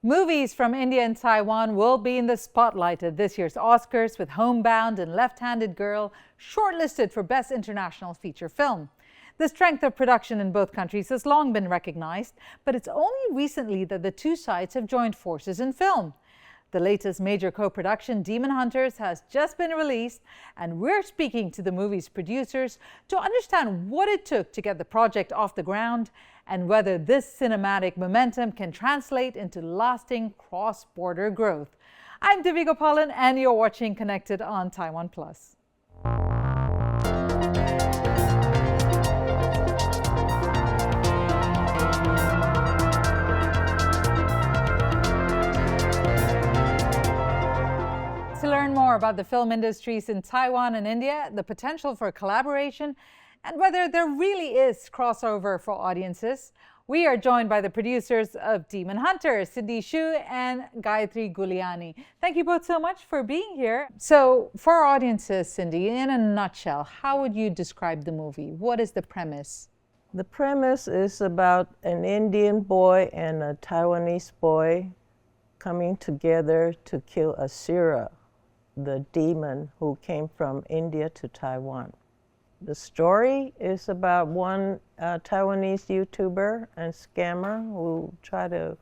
Movies from India and Taiwan will be in the spotlight at this year's Oscars, with Homebound and Left-Handed Girl shortlisted for Best International Feature Film. The strength of production in both countries has long been recognized, but it's only recently that the two sides have joined forces in film. The latest major co-production, Demon Hunters, has just been released, and we're speaking to the movie's producers to understand what it took to get the project off the ground and whether this cinematic momentum can translate into lasting cross-border growth. I'm Divya Gopalan, and you're watching Connected on TaiwanPlus. To learn more about the film industries in Taiwan and India, the potential for collaboration, and whether there really is crossover for audiences, we are joined by the producers of Demon Hunters, Shyu and Gayathiri Guliani. Thank you both so much for being here. So, for our audiences, Cindy, in a nutshell, how would you describe the movie? What is the premise? The premise is about an Indian boy and a Taiwanese boy coming together to kill Asura, the demon who came from India to Taiwan. The story is about one Taiwanese YouTuber and scammer who try to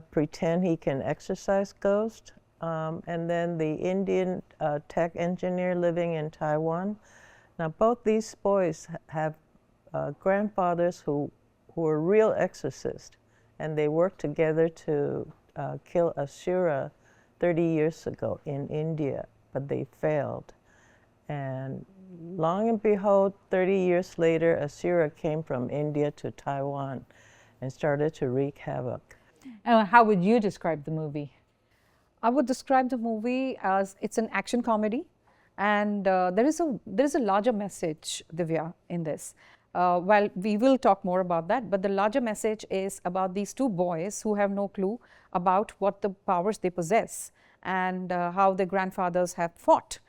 pretend he can exorcise ghosts, and then the Indian tech engineer living in Taiwan. Now, both these boys have grandfathers who are real exorcists, and they work together to kill Asura 30 years ago in India, but they failed. And long and behold, 30 years later, Asura came from India to Taiwan and started to wreak havoc. And how would you describe the movie? I would describe the movie as it's an action comedy, and there is a larger message, Divya, in this. Well, we will talk more about that, but the larger message is about these two boys who have no clue about what the powers they possess and how their grandfathers have fought.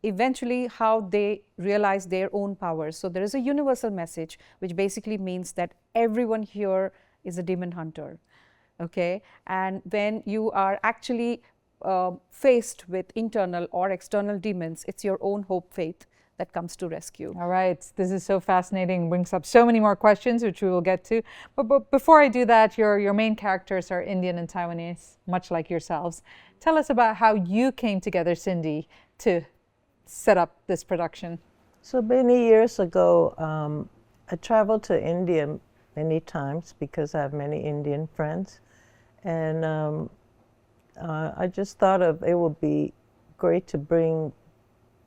Eventually how they realize their own powers. So there is a universal message which basically means that everyone here is a demon hunter, okay? And when you are actually faced with internal or external demons, it's your own hope, faith that comes to rescue. All right, this is so fascinating, brings up so many more questions, which we will get to. But before I do that, your main characters are Indian and Taiwanese, much like yourselves. Tell us about how you came together, Cindy, to set up this production. So many years ago, I traveled to India many times because I have many Indian friends. And I just thought it would be great to bring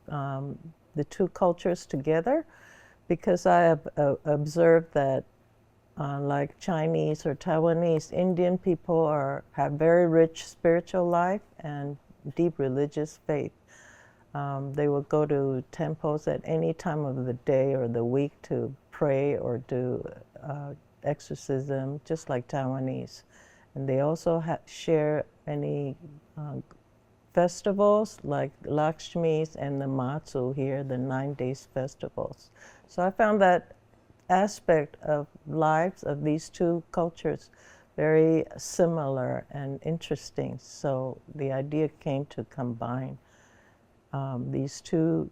the two cultures together, because I have observed that like Chinese or Taiwanese, Indian people have very rich spiritual life and deep religious faith. They will go to temples at any time of the day or the week to pray or do exorcism, just like Taiwanese. And they also share many festivals like Lakshmi's and the Matsu here, the 9 days festivals. So I found that aspect of lives of these two cultures very similar and interesting. So the idea came to combine these two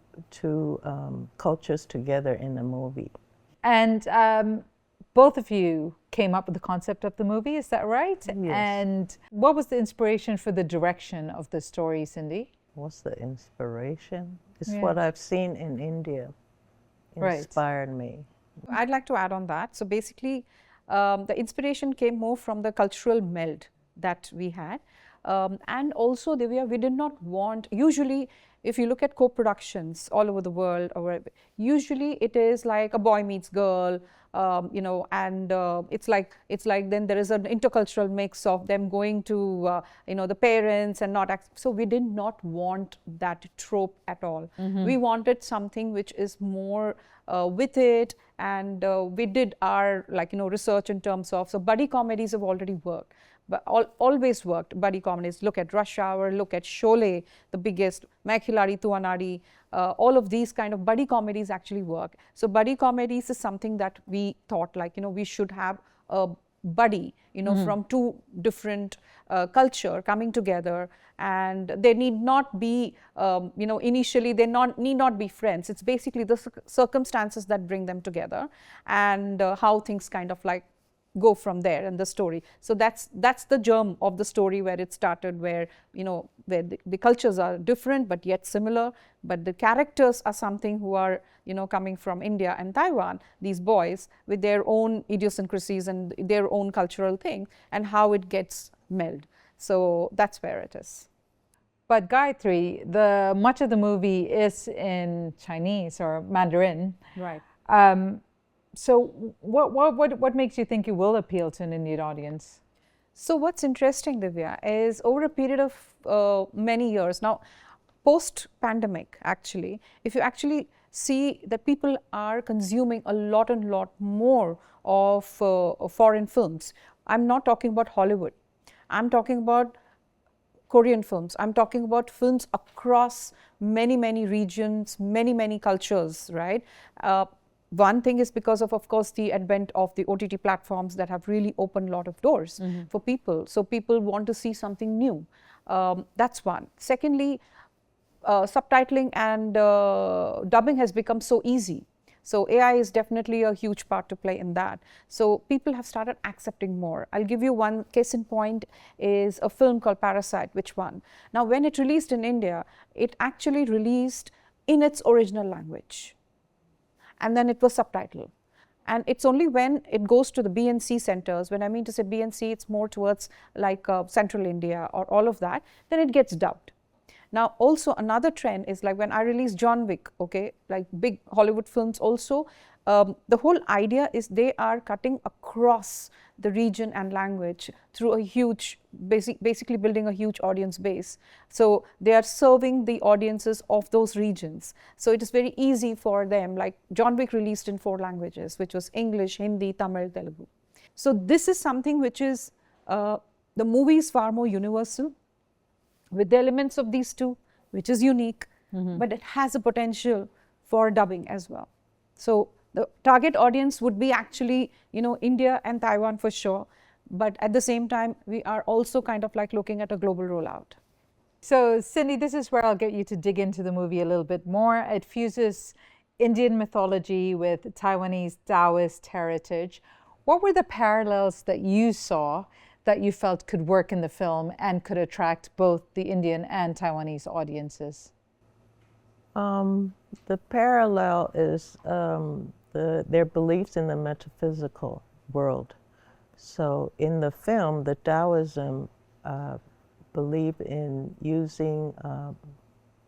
cultures together in a movie. And both of you came up with the concept of the movie, is that right? Yes. And what was the inspiration for the direction of the story, Cindy? What's the inspiration? It's what I've seen in India inspired me. I'd like to add on that. So basically, the inspiration came more from the cultural meld that we had. And also, Divya, we did not want, usually, if you look at co-productions all over the world, usually it is like a boy meets girl, you know, and it's like then there is an intercultural mix of them going to you know, the parents and not so we did not want that trope at all. We wanted something which is more with it, and we did our research in terms of, so buddy comedies have already worked. But always worked, buddy comedies. Look at Rush Hour, look at Sholay, the biggest, Main Khiladi Tuanari, all of these kind of buddy comedies actually work. So buddy comedies is something that we thought we should have a buddy from two different culture coming together, and they need not be, initially they need not be friends. It's basically the circumstances that bring them together, and how things kind of like go from there in the story. So that's the germ of the story, where it started, where where the cultures are different but yet similar, but the characters are something who are coming from India and Taiwan, these boys with their own idiosyncrasies and their own cultural thing, and how it gets melded. So that's where it is. But Gayathiri, much of the movie is in Chinese or Mandarin. Right. So what makes you think it will appeal to an Indian audience? So what's interesting, Divya, is over a period of many years now, post-pandemic actually, if you actually see that people are consuming a lot and lot more of foreign films. I'm not talking about Hollywood. I'm talking about Korean films. I'm talking about films across many, many regions, many, many cultures, right? One thing is because of course, the advent of the OTT platforms that have really opened a lot of doors for people. So people want to see something new. That's one. Secondly, subtitling and dubbing has become so easy. So AI is definitely a huge part to play in that. So people have started accepting more. I'll give you one case in point is a film called Parasite, which won. Now, when it released in India, it actually released in its original language. And then it was subtitled. And it's only when it goes to the B and C centers, when I mean to say B and C, it's more towards like Central India or all of that, then it gets dubbed. Now, also another trend is like when I released John Wick, okay, like big Hollywood films also, the whole idea is they are cutting across the region and language through a huge, basically building a huge audience base. So they are serving the audiences of those regions. So it is very easy for them, like John Wick released in 4 languages, which was English, Hindi, Tamil, Telugu. So this is something which is, the movie is far more universal with the elements of these two, which is unique, but it has a potential for dubbing as well. So the target audience would be actually, India and Taiwan for sure. But at the same time, we are also kind of like looking at a global rollout. So Cindy, this is where I'll get you to dig into the movie a little bit more. It fuses Indian mythology with Taiwanese Taoist heritage. What were the parallels that you saw that you felt could work in the film and could attract both the Indian and Taiwanese audiences? The parallel is their beliefs in the metaphysical world. So in the film, the Taoism believe in using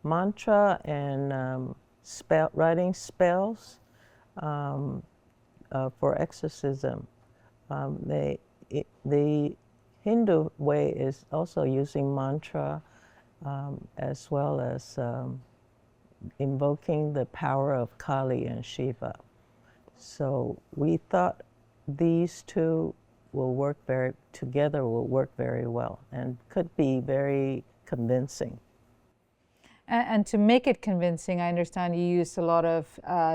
mantra and writing spells for exorcism. The Hindu way is also using mantra as well as invoking the power of Kali and Shiva. So we thought these two will work together will work very well and could be very convincing. And to make it convincing, I understand you used a lot of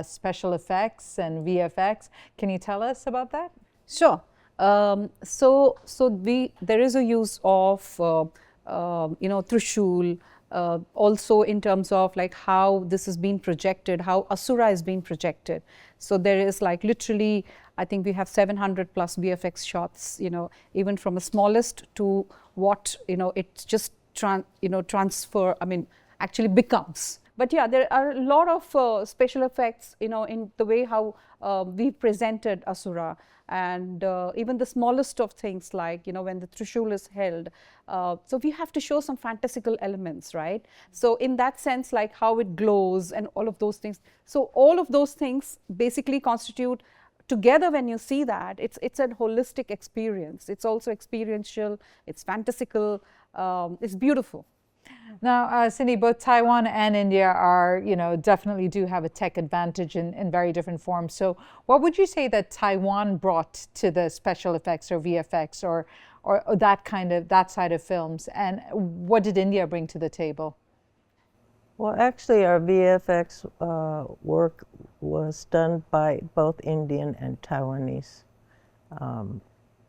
special effects and VFX. Can you tell us about that? Sure. There is a use of Trishul, also in terms of like how this has been projected, how Asura is being projected. So there is like literally, I think we have 700 plus VFX shots, even from the smallest to what, it's just transfer, actually becomes. But yeah, there are a lot of special effects, in the way how we presented Asura. And even the smallest of things like, when the Trishul is held. So we have to show some fantastical elements, right? So in that sense, like how it glows and all of those things. So all of those things basically constitute together when you see that, it's a holistic experience. It's also experiential, it's fantastical, it's beautiful. Now, Cindy, both Taiwan and India are, definitely do have a tech advantage in very different forms. So what would you say that Taiwan brought to the special effects or VFX or that side of films? And what did India bring to the table? Well, actually, our VFX work was done by both Indian and Taiwanese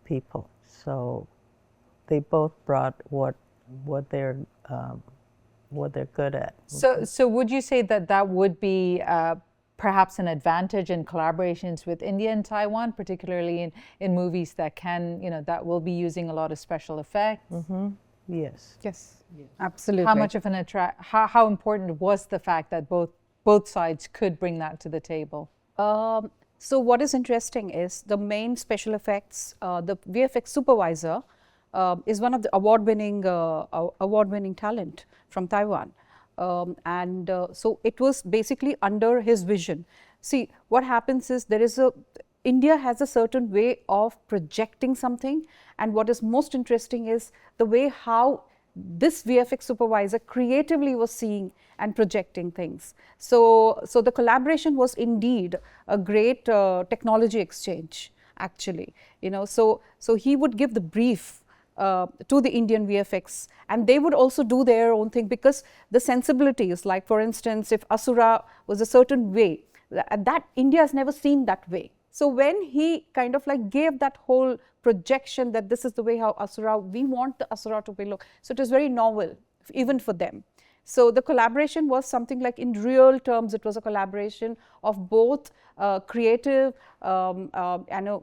people. So they both brought what they're good at. So would you say that that would be perhaps an advantage in collaborations with India and Taiwan, particularly in movies that that will be using a lot of special effects? Mm-hmm. Yes. Yes, absolutely. How much of an how important was the fact that both sides could bring that to the table? So what is interesting is the main special effects, the VFX supervisor is one of the award-winning talent from Taiwan. So it was basically under his vision. See, what happens is India has a certain way of projecting something, and what is most interesting is the way how this VFX supervisor creatively was seeing and projecting things. So the collaboration was indeed a great technology exchange, actually. So he would give the brief to the Indian VFX, and they would also do their own thing, because the sensibilities, like for instance, if Asura was a certain way, that India has never seen that way. So when he kind of like gave that whole projection that this is the way how Asura, we want the Asura to be look. So it was very novel, even for them. So the collaboration was something like, in real terms, it was a collaboration of both creative,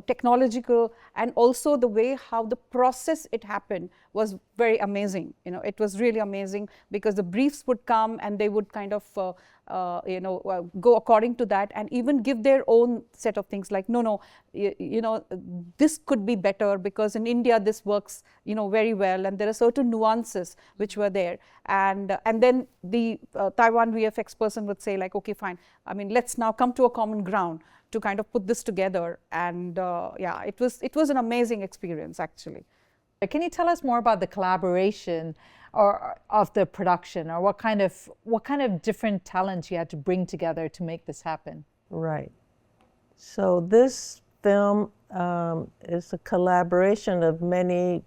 technological, and also the way how the process it happened was very amazing. It was really amazing, because the briefs would come and they would kind of go according to that, and even give their own set of things like, no, this could be better, because in India this works very well, and there are certain nuances which were there, and then the Taiwan VFX person would say like, okay, fine, let's now come to a common ground to kind of put this together. And yeah, it was an amazing experience, actually. Can you tell us more about the collaboration or of the production, or what kind of different talents you had to bring together to make this happen? Right. So this film is a collaboration of many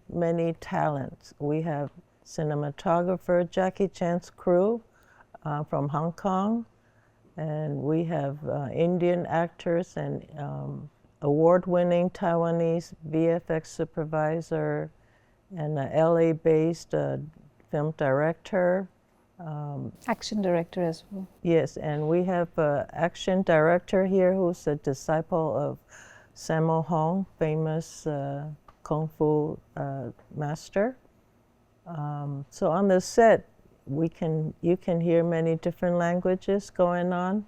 talents. We have cinematographer Jackie Chan's crew from Hong Kong, and we have Indian actors and award-winning Taiwanese VFX supervisor, and a LA-based film director. Action director as well. Yes, and we have an action director here who's a disciple of Sammo Hung, famous Kung Fu master. So on the set, you can hear many different languages going on.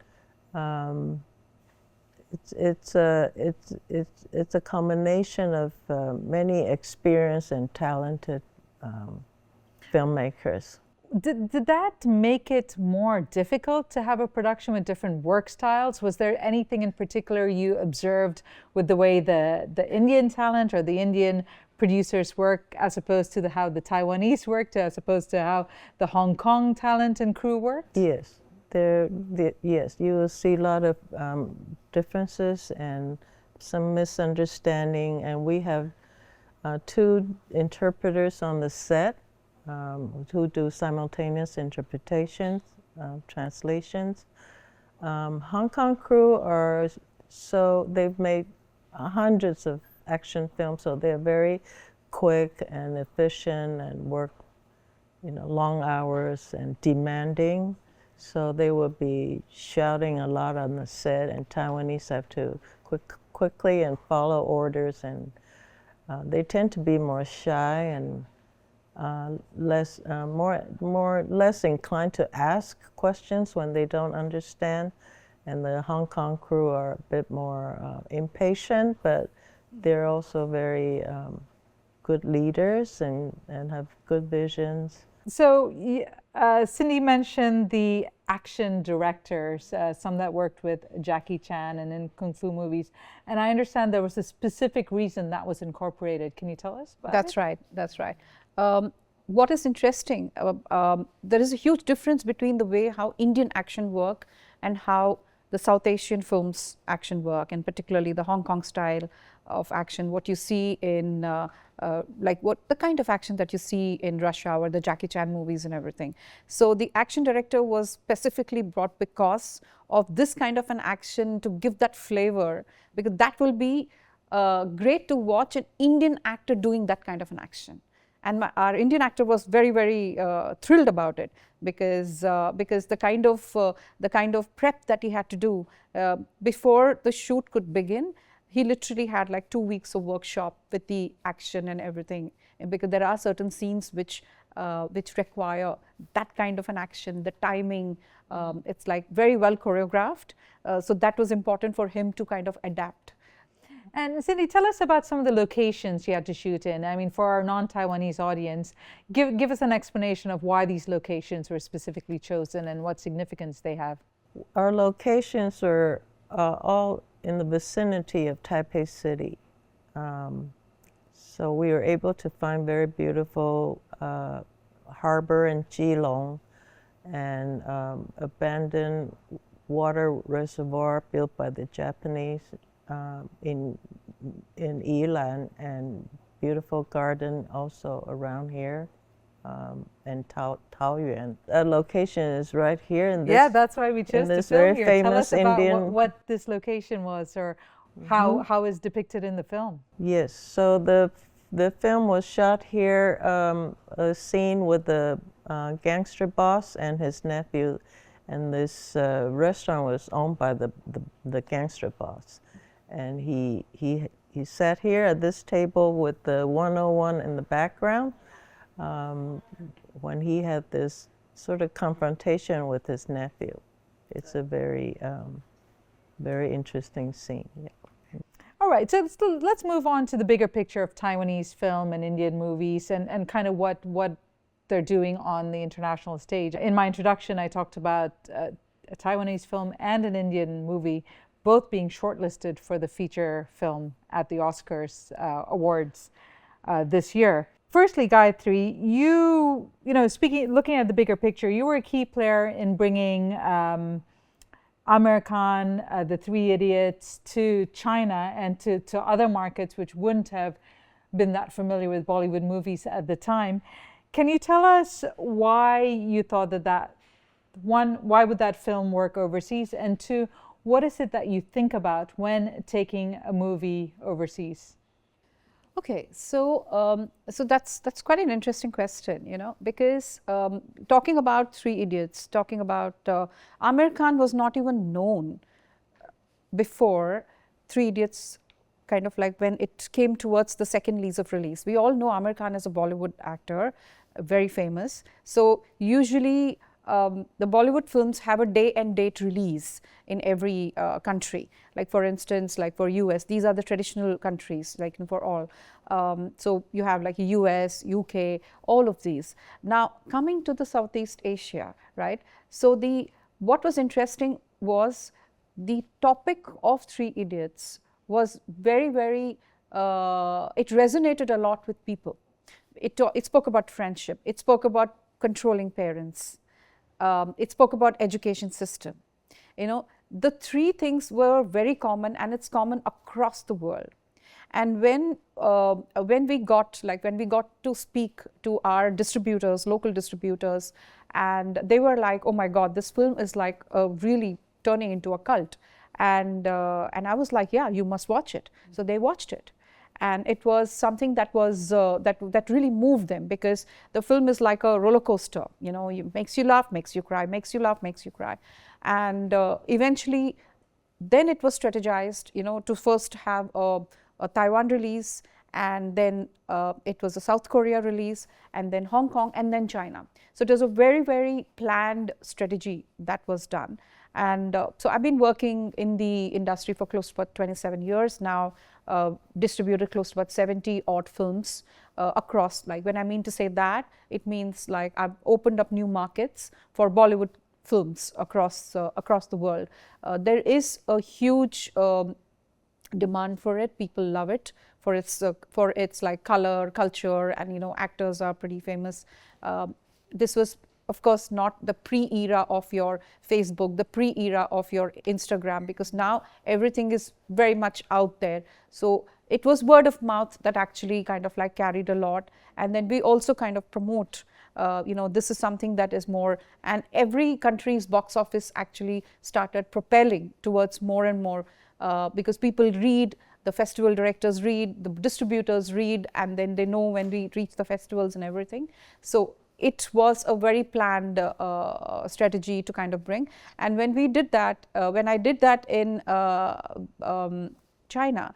It's a combination of many experienced and talented filmmakers. Did that make it more difficult to have a production with different work styles? Was there anything in particular you observed with the way the Indian talent or the Indian producers work, as opposed to how the Taiwanese worked, as opposed to how the Hong Kong talent and crew worked? Yes, yes, you will see a lot of differences and some misunderstanding, and we have 2 interpreters on the set who do simultaneous interpretations, translations. Hong Kong crew they've made hundreds of action films, so they're very quick and efficient and work, long hours and demanding. So they will be shouting a lot on the set, and Taiwanese have to quickly and follow orders, and they tend to be more shy and less inclined to ask questions when they don't understand. And the Hong Kong crew are a bit more impatient, but they're also very good leaders and have good visions. So Cindy mentioned the action directors, some that worked with Jackie Chan and in Kung Fu movies. And I understand there was a specific reason that was incorporated. Can you tell us about That's right. That's right. What is interesting, there is a huge difference between the way how Indian action work and how the South Asian films action work, and particularly the Hong Kong style of action, what you see in the kind of action that you see in Rush Hour, the Jackie Chan movies and everything. So the action director was specifically brought because of this kind of an action to give that flavor, because that will be great to watch an Indian actor doing that kind of an action. And our Indian actor was very, very thrilled about it, because the kind of prep that he had to do before the shoot could begin, he literally had like 2 weeks of workshop with the action and everything, and because there are certain scenes which require that kind of an action, the timing, it's like very well choreographed. So that was important for him to kind of adapt. And Cindy, tell us about some of the locations you had to shoot in. I mean, for our non-Taiwanese audience, give us an explanation of why these locations were specifically chosen and what significance they have. Our locations are all in the vicinity of Taipei City. So we were able to find very beautiful harbor in Keelung, and abandoned water reservoir built by the Japanese in Yilan, and beautiful garden also around here, and Taoyuan. The location is right here in this. Yeah, that's why we chose to film here. Tell us about Indian what this location was, or how is depicted in the film. Yes, so the film was shot here, a scene with the gangster boss and his nephew, and this restaurant was owned by the gangster boss. And he sat here at this table with the 101 in the background when he had this sort of confrontation with his nephew. It's a very, very interesting scene. Yeah. All right, so let's move on to the bigger picture of Taiwanese film and Indian movies, and kind of what they're doing on the international stage. In my introduction, I talked about a Taiwanese film and an Indian movie both being shortlisted for the feature film at the Oscars awards this year. Firstly, Gayathiri, looking at the bigger picture, you were a key player in bringing American, The Three Idiots, to China and to other markets which wouldn't have been that familiar with Bollywood movies at the time. Can you tell us why you thought that why would that film work overseas, and two, what is it that you think about when taking a movie overseas? Okay, so that's quite an interesting question, because talking about Three Idiots, talking about Amir Khan was not even known before Three Idiots, kind of like when it came towards the second lease of release. We all know Amir Khan as a Bollywood actor, very famous. So usually the Bollywood films have a day and date release in every country. Like for instance, like for US, these are the traditional countries, like for all. So you have like US, UK, all of these. Now coming to the Southeast Asia, right? So what was interesting was the topic of Three Idiots was very, very, it resonated a lot with people. It spoke about friendship, it spoke about controlling parents, it spoke about education system. The three things were very common, and it's common across the world. And when we got to speak to our distributors, local distributors, and they were like, oh my God, this film is like really turning into a cult. And I was like, yeah, you must watch it. So they watched it. And it was something that was that really moved them, because the film is like a roller coaster. It makes you laugh, makes you cry, makes you laugh, makes you cry, and eventually, then it was strategized, to first have a Taiwan release, and then it was a South Korea release, and then Hong Kong, and then China. So it was a very, very planned strategy that was done. And so I've been working in the industry for close to about 27 years now, distributed close to about 70 odd films across. Like when I mean to say that, it means like I've opened up new markets for Bollywood films across the world. There is a huge demand for it. People love it for its like color, culture, and actors are pretty famous. This was, of course, not the pre-era of your Facebook, the pre-era of your Instagram, because now everything is very much out there. So it was word of mouth that actually kind of like carried a lot. And then we also kind of promote, this is something that is more, and every country's box office actually started propelling towards more and more, because people read the festival directors read, the distributors read, and then they know when we reach the festivals and everything. So it was a very planned strategy to kind of bring. And when we did that, when I did that in China,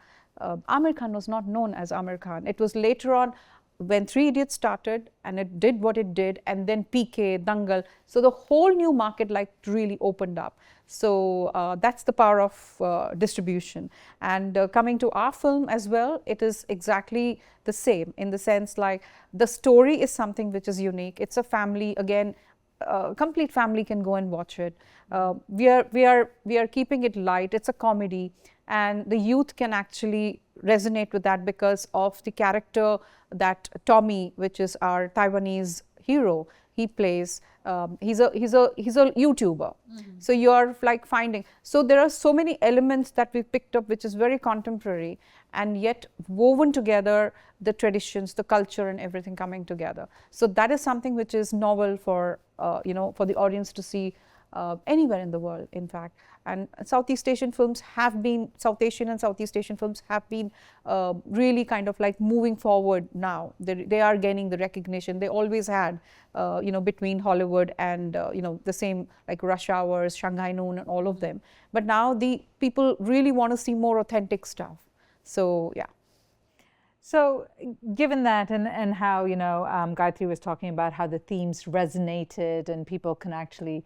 Amir Khan was not known as Amir Khan. It was later on when Three Idiots started and it did what it did, and then PK, Dangal. So the whole new market like really opened up. So that's the power of distribution. And coming to our film as well, it is exactly the same in the sense like the story is something which is unique. It's a family, again, complete family can go and watch it. We are keeping it light. It's a comedy, and the youth can actually resonate with that because of the character that Tommy, which is our Taiwanese hero, he plays. He's a YouTuber. So you're like finding. So there are so many elements that we picked up, which is very contemporary, and yet woven together the traditions, the culture, and everything coming together. So that is something which is novel for for the audience to see anywhere in the world, in fact. And Southeast Asian films have been, South Asian and Southeast Asian films have been really kind of like moving forward now. They are gaining the recognition. They always had, between Hollywood and, the same like Rush Hours, Shanghai Noon, and all of them. But now the people really want to see more authentic stuff. So, yeah. So given that and how, Gayathiri was talking about how the themes resonated and people can actually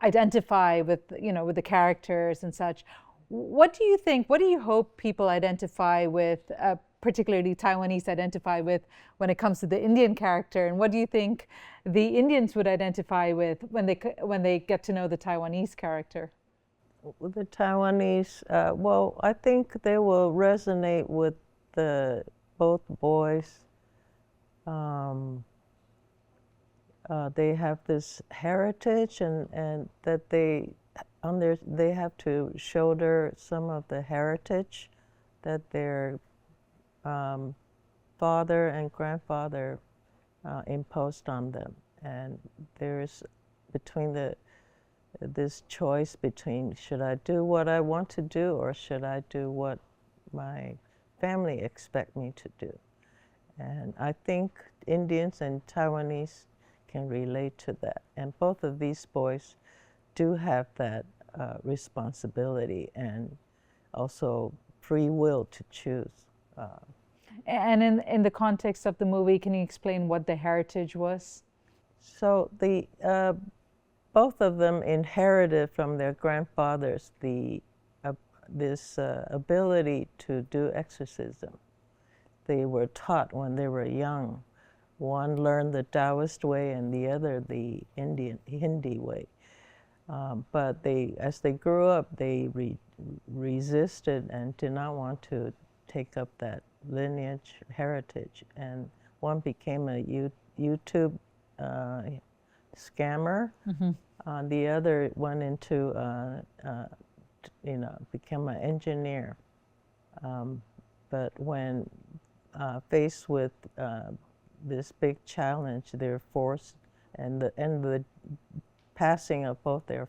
identify with, with the characters and such, what do you think, what do you hope people identify with, particularly Taiwanese identify with when it comes to the Indian character? And what do you think the Indians would identify with when they get to know the Taiwanese character? The Taiwanese, well, I think they will resonate with both boys. They have this heritage, and that they have to shoulder some of the heritage that their father and grandfather imposed on them. And there's this choice between, should I do what I want to do, or should I do what my family expect me to do? And I think Indians and Taiwanese can relate to that. And both of these boys do have that responsibility and also free will to choose. And in the context of the movie, can you explain what the heritage was? So both of them inherited from their grandfathers this ability to do exorcism. They were taught when they were young. One learned the Taoist way and the other the Hindi way. But as they grew up, they resisted and did not want to take up that lineage heritage. And one became a YouTube scammer. The other went into became an engineer. But when faced with this big challenge, they're forced, and the passing of both their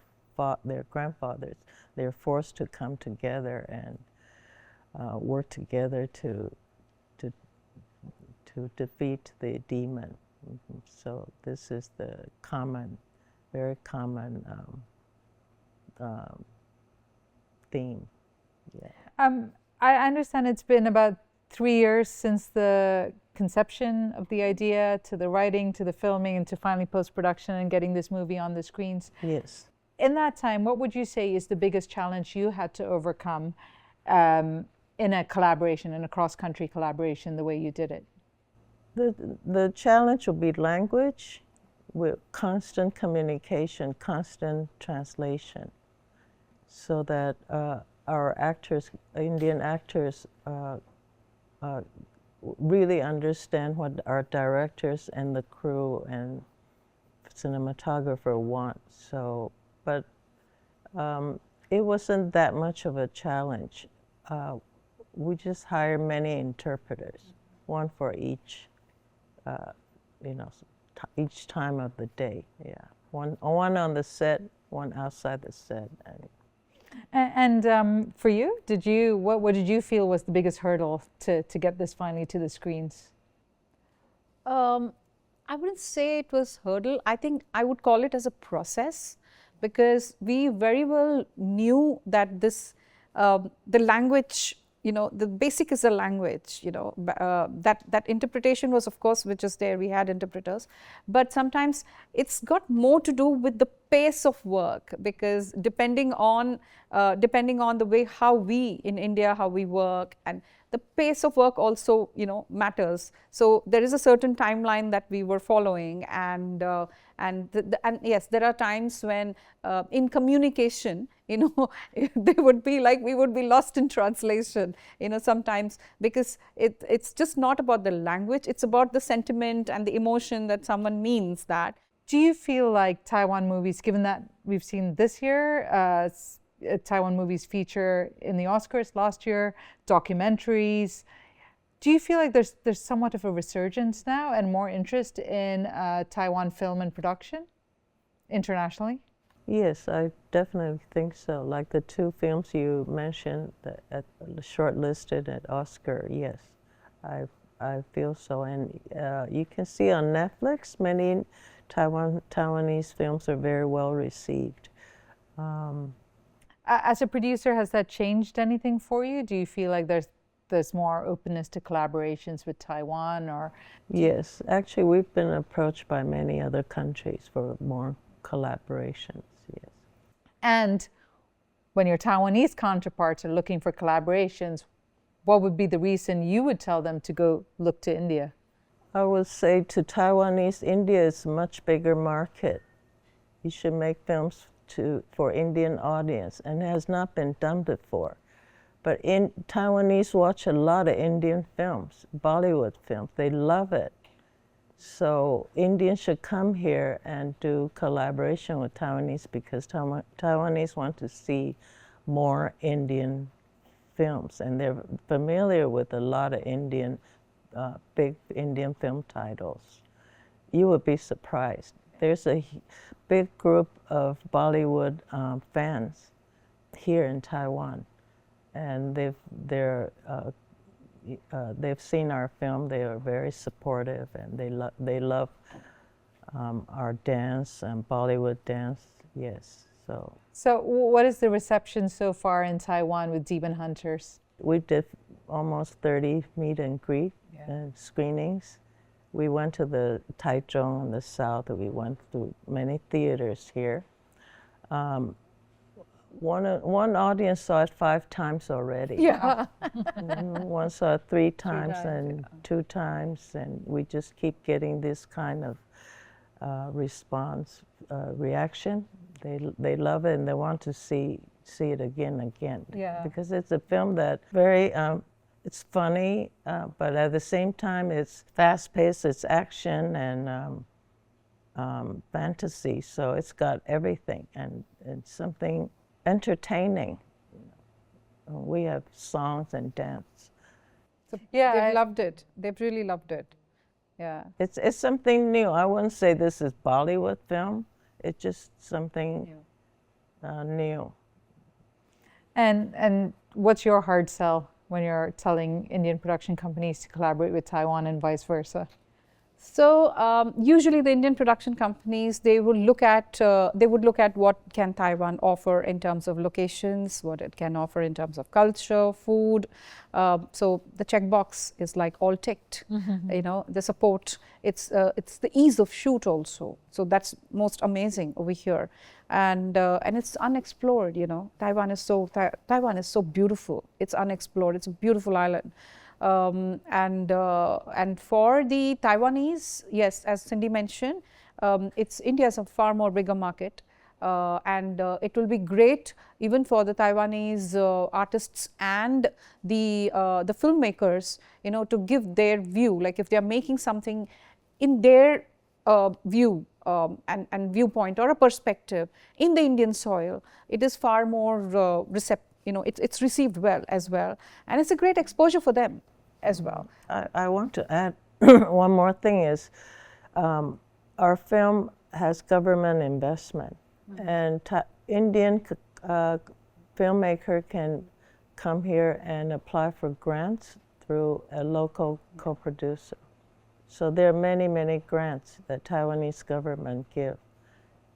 grandfathers, they're forced to come together and work together to defeat the demon. So this is the very common theme. Yeah. I understand it's been about 3 years since the conception of the idea, to the writing, to the filming, and to finally post-production and getting this movie on the screens. Yes. In that time, what would you say is the biggest challenge you had to overcome in a collaboration, in a cross-country collaboration, the way you did it? The challenge will be language, with constant communication, constant translation, so that our actors, Indian actors, really understand what our directors and the crew and cinematographer want. So, but it wasn't that much of a challenge. We just hired many interpreters, one for each, each time of the day. Yeah, one on the set, one outside the set. And for you, what did you feel was the biggest hurdle to get this finally to the screens? I wouldn't say it was hurdle. I think I would call it as a process, because we very well knew that this the language, the basic is the language, that interpretation was, of course, which is there. We had interpreters, but sometimes it's got more to do with the pace of work, because depending on the way how we in India, how we work, and the pace of work also, matters. So there is a certain timeline that we were following, and yes, there are times when in communication, they would be like we would be lost in translation, sometimes, because it's just not about the language, it's about the sentiment and the emotion that someone means that. Do you feel like Taiwan movies, given that we've seen this year, Taiwan movies feature in the Oscars last year, documentaries, do you feel like there's somewhat of a resurgence now and more interest in Taiwan film and production internationally? Yes, I definitely think so. Like the two films you mentioned shortlisted at Oscar, yes, I feel so. And you can see on Netflix, many Taiwanese films are very well received. As a producer, has that changed anything for you? Do you feel like there's more openness to collaborations with Taiwan, or? Yes, actually we've been approached by many other countries for more collaborations, yes. And when your Taiwanese counterparts are looking for collaborations, what would be the reason you would tell them to go look to India? I would say to Taiwanese, India is a much bigger market. You should make films for Indian audience, and it has not been done before. But Taiwanese watch a lot of Indian films, Bollywood films. They love it. So Indians should come here and do collaboration with Taiwanese, because Taiwanese want to see more Indian films, and they're familiar with a lot of big Indian film titles. You would be surprised. There's a big group of Bollywood fans here in Taiwan, and they've seen our film. They are very supportive, and they love our dance and Bollywood dance. Yes, So what is the reception so far in Taiwan with Demon Hunters? We did almost 30 meet and greet screenings. We went to the Taichung in the south, and we went to many theaters here. One audience saw it 5 times already. Yeah. One saw it 3 times and 2 times, and we just keep getting this kind of reaction. They love it, and they want to see it again and again. Yeah. Because it's a film that very it's funny, but at the same time it's fast-paced, it's action and fantasy, so it's got everything, and it's something entertaining. We have songs and dance. So they've loved it. They've really loved it. Yeah. It's something new. I wouldn't say this is Bollywood film. It's just something new. And what's your hard sell when you're telling Indian production companies to collaborate with Taiwan and vice versa? So usually the Indian production companies, they would look at what can Taiwan offer in terms of locations, what it can offer in terms of culture, food. So the checkbox is like all ticked. The support. It's the ease of shoot also. So that's most amazing over here, and it's unexplored. Taiwan is so beautiful. It's unexplored. It's a beautiful island. And for the Taiwanese, yes, as Cindy mentioned, India is a far more bigger market, and it will be great even for the Taiwanese artists and the filmmakers, to give their view. Like if they are making something in their view and viewpoint or a perspective in the Indian soil, it is far more receptive. It's received well as well, and it's a great exposure for them as well. I want to add one more thing is our film has government investment, and Indian filmmaker can come here and apply for grants through a local co-producer. So there are many, many grants that Taiwanese government give,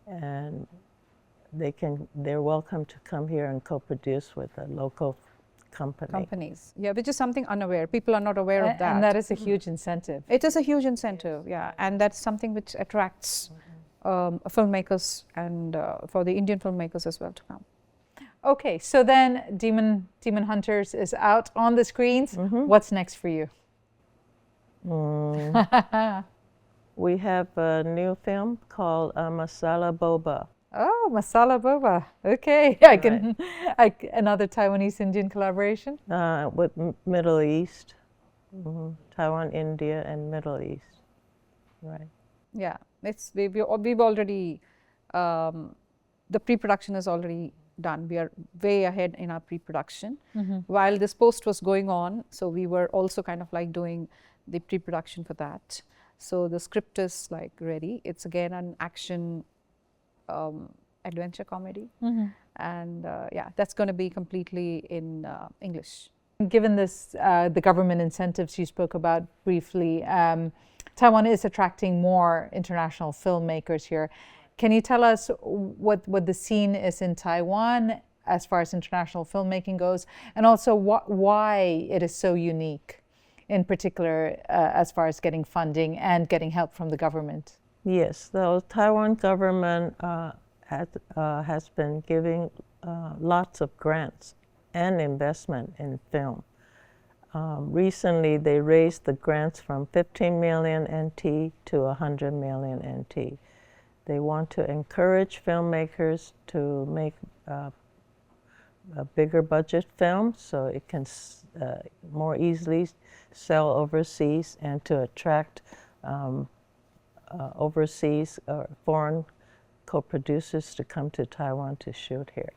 and they're welcome to come here and co-produce with a local company. Companies, yeah, which is something unaware. People are not aware of that. And that is a huge incentive. It is a huge incentive, yeah, and that's something which attracts filmmakers and for the Indian filmmakers as well to come. Okay, so then Demon Hunters is out on the screens. What's next for you? We have a new film called Masala Boba. Oh, Masala Boba. Okay, another Taiwanese Indian collaboration? With Middle East, Taiwan, India, and Middle East, right? Yeah, we've already, the pre-production is already done. We are way ahead in our pre-production. While this post was going on, so we were also kind of like doing the pre-production for that. So the script is like ready. It's again an action adventure comedy, and yeah, that's going to be completely in English. Given this, the government incentives you spoke about briefly, Taiwan is attracting more international filmmakers here. Can you tell us what the scene is in Taiwan as far as international filmmaking goes, and also why it is so unique, in particular as far as getting funding and getting help from the government? Yes, the Taiwan government has been giving lots of grants and investment in film. Recently, they raised the grants from 15 million NT to 100 million NT. They want to encourage filmmakers to make a bigger budget film so it can more easily sell overseas, and to attract overseas or foreign co-producers to come to Taiwan to shoot here.